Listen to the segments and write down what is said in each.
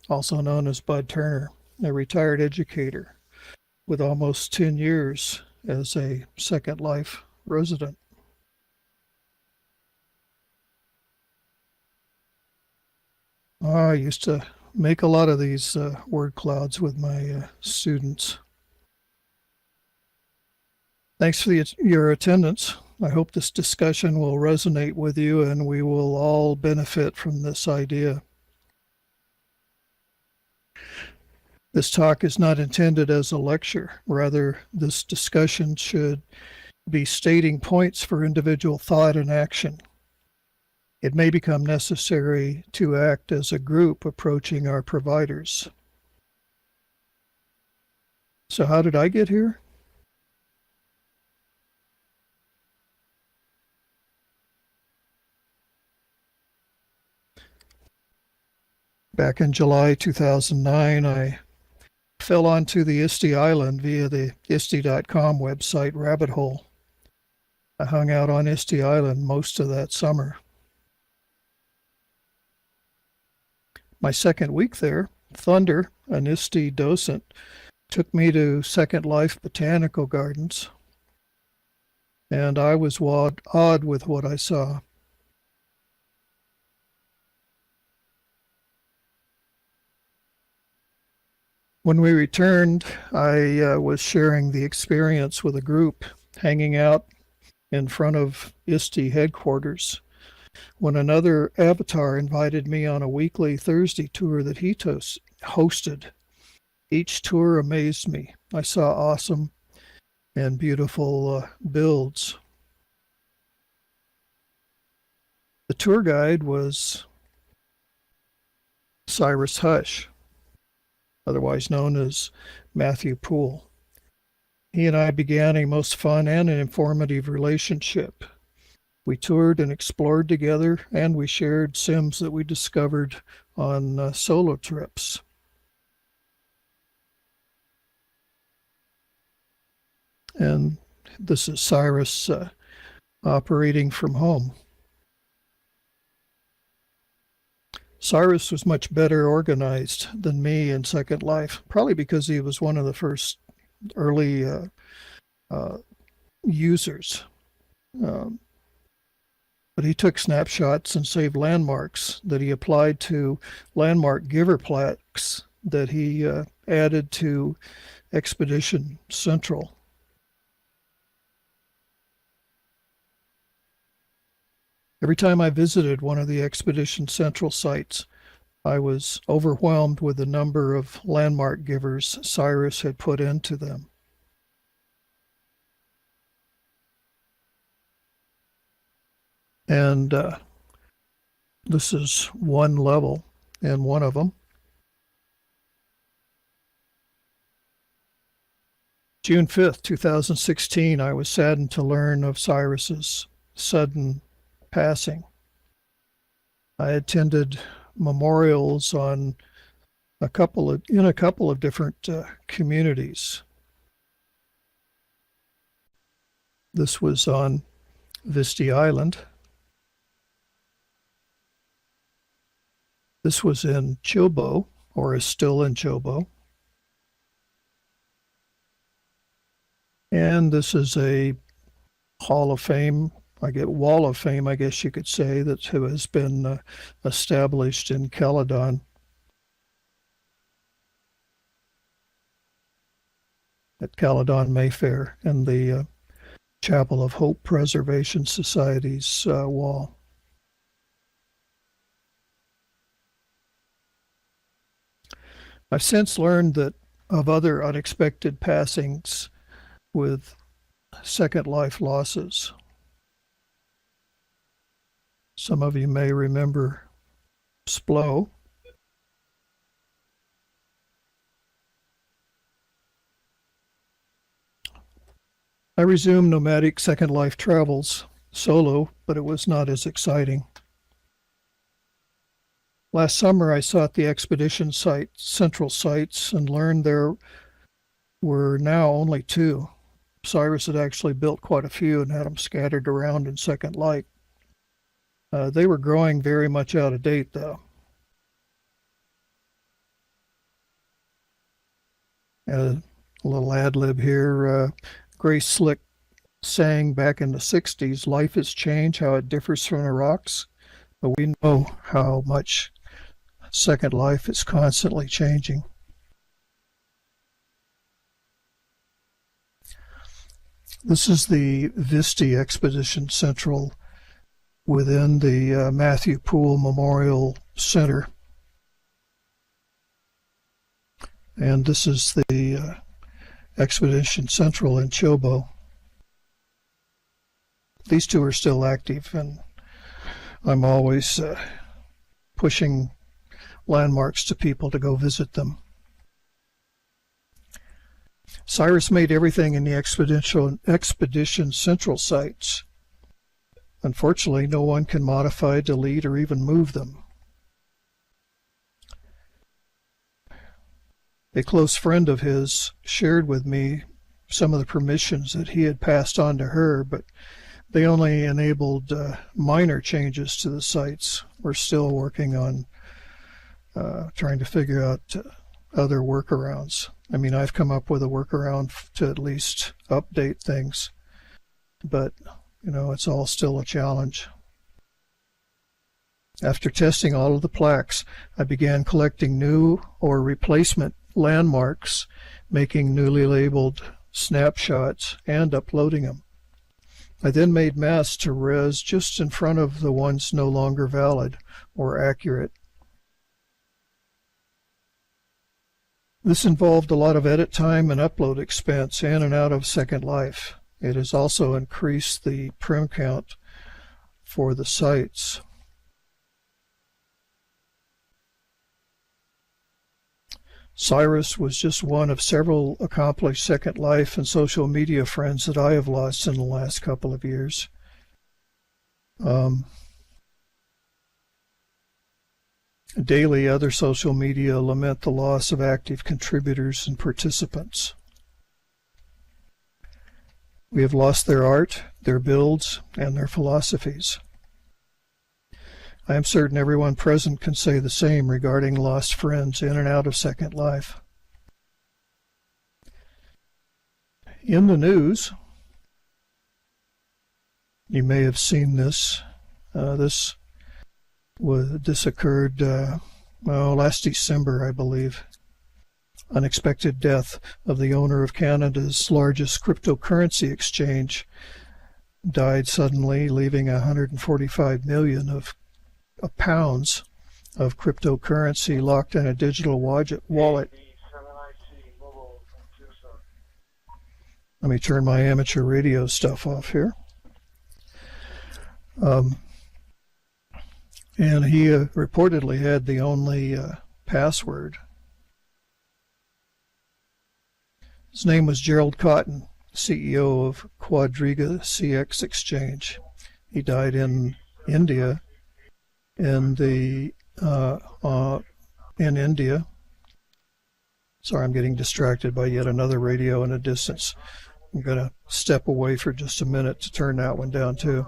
also known as Bud Turner, a retired educator with almost 10 years as a Second Life resident. I used to make a lot of these word clouds with my students. Thanks for your attendance. I hope this discussion will resonate with you and we will all benefit from this idea. This talk is not intended as a lecture. Rather, this discussion should be stating points for individual thought and action. It may become necessary to act as a group approaching our providers. So how did I get here? Back in July 2009, I fell onto the ISTE island via the ISTE.com website rabbit hole. I hung out on ISTE Island most of that summer. My second week there, Thunder, an ISTE docent, took me to Second Life Botanical Gardens, and I was awed with what I saw. When we returned, I was sharing the experience with a group, hanging out in front of ISTE headquarters, when another avatar invited me on a weekly Thursday tour that he hosted. Each tour amazed me. I saw awesome and beautiful builds. The tour guide was Cyrus Hush, otherwise known as Matthew Poole. He and I began a most fun and an informative relationship. We toured and explored together, and we shared sims that we discovered on solo trips. And this is Cyrus operating from home. Cyrus was much better organized than me in Second Life, probably because he was one of the first early users. But he took snapshots and saved landmarks that he applied to landmark giver plaques that he added to Expedition Central. Every time I visited one of the Expedition Central sites, I was overwhelmed with the number of landmark givers Cyrus had put into them. And this is one level in one of them. June 5th, 2016, I was saddened to learn of Cyrus's sudden passing. I attended memorials in a couple of different communities. This was on Visti Island. This was in Chilbo, or is still in Chilbo. And this is a Hall of Fame, Wall of Fame, I guess you could say, that has been established in Caledon. At Caledon Mayfair and the Chapel of Hope Preservation Society's wall. I've since learned that of other unexpected passings with Second Life losses. Some of you may remember Splo. I resumed nomadic Second Life travels solo, but it was not as exciting. Last summer, I sought the expedition central sites and learned there were now only 2. Cyrus had actually built quite a few and had them scattered around in Second Life. They were growing very much out of date, though. A little ad lib here. Grace Slick sang back in the 60s, life has changed, how it differs from the rocks. But we know how much Second Life is constantly changing. This is the Vista Expedition Central within the Matthew Poole Memorial Center. And this is the Expedition Central in Chilbo. These two are still active, and I'm always pushing landmarks to people to go visit them. Cyrus made everything in the Expedition Central sites. Unfortunately, no one can modify, delete, or even move them. A close friend of his shared with me some of the permissions that he had passed on to her, but they only enabled minor changes to the sites. We're still working on trying to figure out other workarounds. I mean, I've come up with a workaround to at least update things, but it's all still a challenge. After testing all of the plaques, I began collecting new or replacement landmarks, making newly labeled snapshots, and uploading them. I then made masks to res just in front of the ones no longer valid or accurate. This involved a lot of edit time and upload expense in and out of Second Life. It has also increased the prim count for the sites. Cyrus was just one of several accomplished Second Life and social media friends that I have lost in the last couple of years. Daily, other social media lament the loss of active contributors and participants. We have lost their art, their builds, and their philosophies. I am certain everyone present can say the same regarding lost friends in and out of Second Life. In the news, you may have seen this. This occurred last December, I believe. Unexpected death of the owner of Canada's largest cryptocurrency exchange. Died suddenly, leaving 145 million of pounds of cryptocurrency locked in a digital wallet. Let me turn my amateur radio stuff off here. And he reportedly had the only password. His name was Gerald Cotton, CEO of Quadriga CX Exchange. He died in India. In India. Sorry, I'm getting distracted by yet another radio in a distance. I'm going to step away for just a minute to turn that one down too.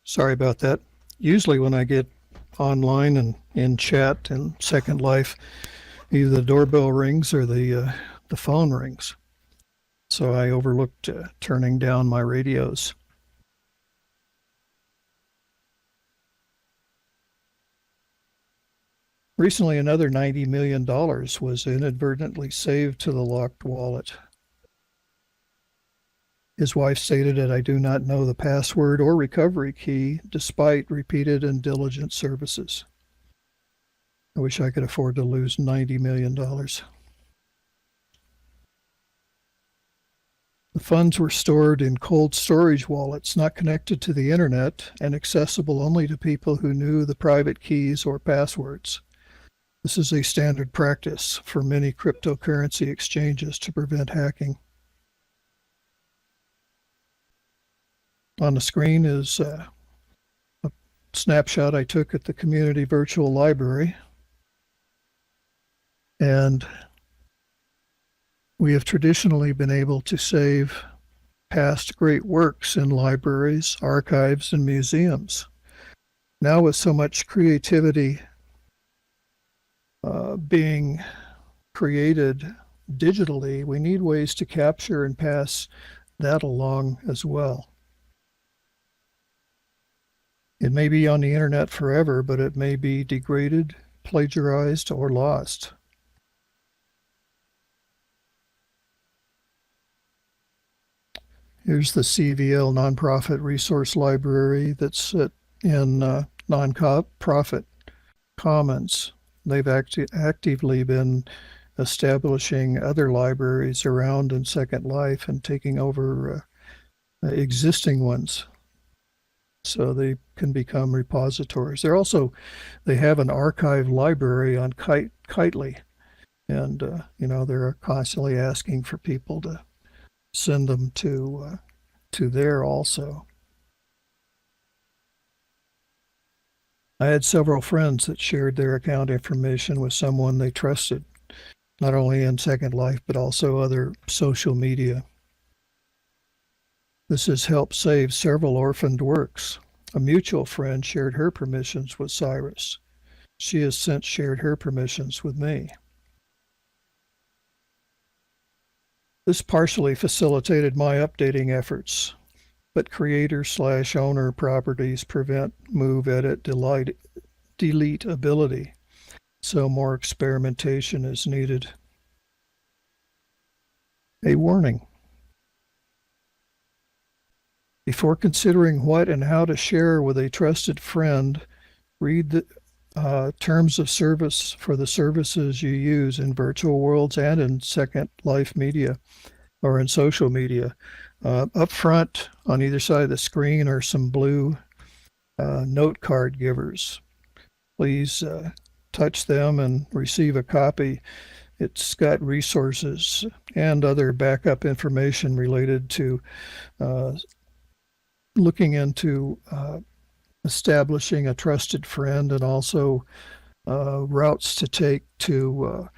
Sorry about that. Usually when I get online and in chat in Second Life, either the doorbell rings or the phone rings. So I overlooked turning down my radios. Recently, another $90 million was inadvertently saved to the locked wallet. His wife stated that I do not know the password or recovery key despite repeated and diligent services. I wish I could afford to lose $90 million. The funds were stored in cold storage wallets not connected to the internet and accessible only to people who knew the private keys or passwords. This is a standard practice for many cryptocurrency exchanges to prevent hacking. On the screen is a snapshot I took at the community virtual library. And we have traditionally been able to save past great works in libraries, archives, and museums. Now, with so much creativity being created digitally, we need ways to capture and pass that along as well. It may be on the internet forever, but it may be degraded, plagiarized, or lost. Here's the CVL nonprofit resource library that's in nonprofit commons. They've actively been establishing other libraries around in Second Life and taking over existing ones so they can become repositories. They have an archive library on Kitely, and they're constantly asking for people to send them to there also. I had several friends that shared their account information with someone they trusted, not only in Second Life, but also other social media. This has helped save several orphaned works. A mutual friend shared her permissions with Cyrus. She has since shared her permissions with me. This partially facilitated my updating efforts, but creator/owner properties prevent move, edit, delete ability, so more experimentation is needed. A warning. Before considering what and how to share with a trusted friend, read the terms of service for the services you use in virtual worlds and in Second Life media or in social media. Up front on either side of the screen are some blue note card givers. Please touch them and receive a copy. It's got resources and other backup information related to looking into establishing a trusted friend, and also routes to take to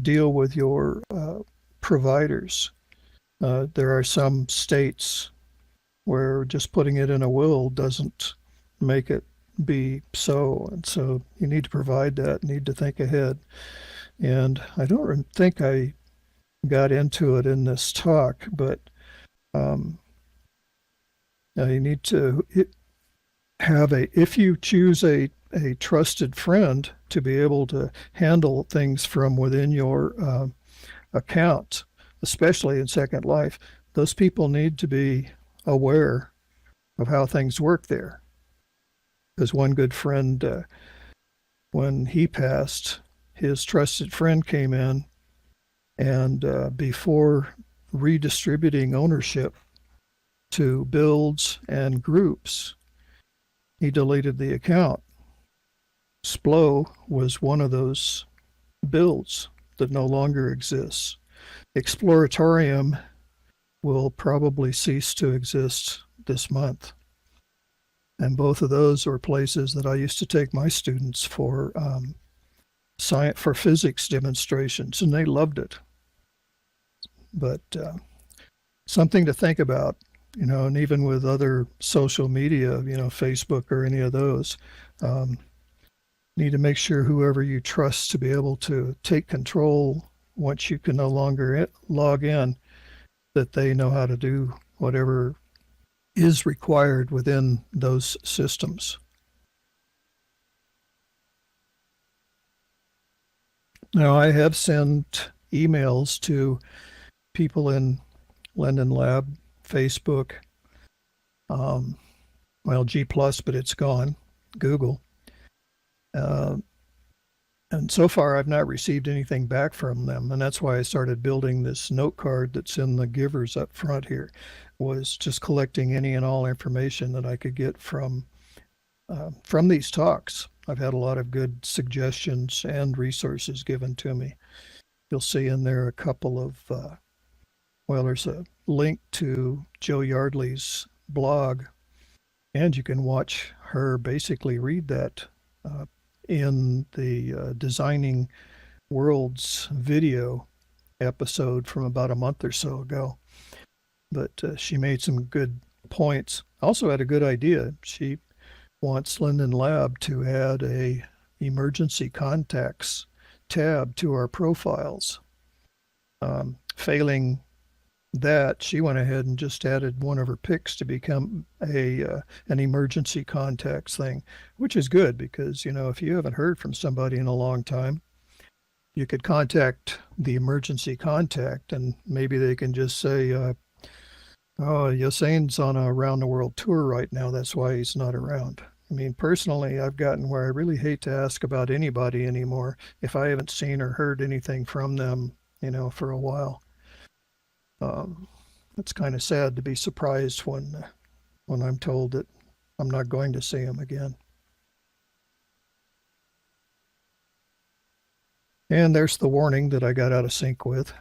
deal with your providers. There are some states where just putting it in a will doesn't make it be so, and so you need to provide that, need to think ahead. And I don't think I got into it in this talk, but you need to have if you choose a trusted friend to be able to handle things from within your account, especially in Second Life, those people need to be aware of how things work there. Because one good friend, when he passed, his trusted friend came in, and before redistributing ownership to builds and groups, he deleted the account. Splo was one of those builds that no longer exists. Exploratorium will probably cease to exist this month. And both of those were places that I used to take my students for science, for physics demonstrations, and they loved it. But something to think about, and even with other social media, Facebook or any of those, need to make sure whoever you trust to be able to take control once you can no longer log in, that they know how to do whatever is required within those systems. Now, I have sent emails to people in Linden Lab, Facebook, G+, but it's gone, Google. And so far, I've not received anything back from them. And that's why I started building this note card that's in the givers up front here, was just collecting any and all information that I could get from these talks. I've had a lot of good suggestions and resources given to me. You'll see in there a couple of, there's a link to Joe Yardley's blog And you can watch her basically read that in the Designing Worlds video episode from about a month or so ago. But she made some good points. Also had a good idea. She wants Linden Lab to add a emergency contacts tab to our profiles. Failing that, she went ahead and just added one of her pics to become an emergency contacts thing, which is good because, you know, if you haven't heard from somebody in a long time, you could contact the emergency contact and maybe they can just say, oh, Josain's on a around the world tour right now. That's why he's not around. I mean, personally, I've gotten where I really hate to ask about anybody anymore if I haven't seen or heard anything from them, you know, for a while. It's kind of sad to be surprised when I'm told that I'm not going to see them again. And there's the warning that I got out of sync with.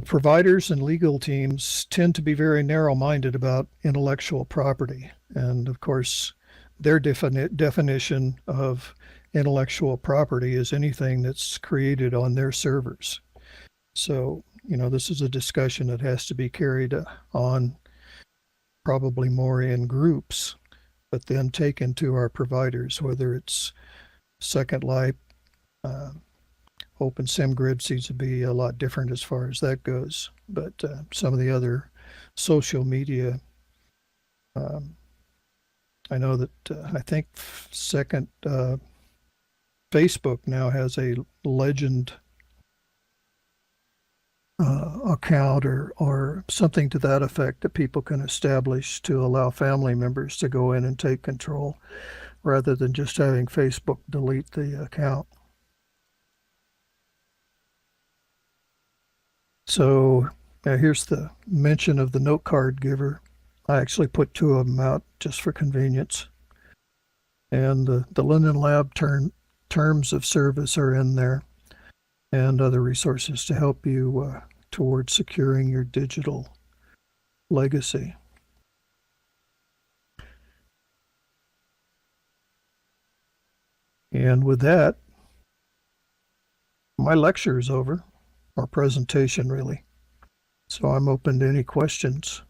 Providers and legal teams tend to be very narrow-minded about intellectual property. And of course, their definition of intellectual property is anything that's created on their servers. So, you know, this is a discussion that has to be carried on probably more in groups, but then taken to our providers, whether it's Second Life, OpenSimGrid seems to be a lot different as far as that goes. But some of the other social media, I know that I think Facebook now has a legend account or something to that effect that people can establish to allow family members to go in and take control rather than just having Facebook delete the account. So here's the mention of the note card giver. I actually put two of them out just for convenience. And the Linden Lab terms of service are in there and other resources to help you towards securing your digital legacy. And with that, my lecture is over, or presentation really. So I'm open to any questions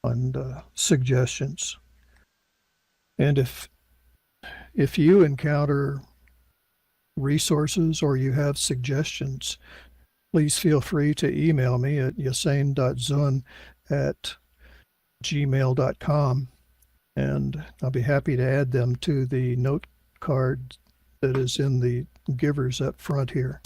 and suggestions. And if you encounter resources or you have suggestions, please feel free to email me at josain.zsun@gmail.com, and I'll be happy to add them to the note card that is in the givers up front here.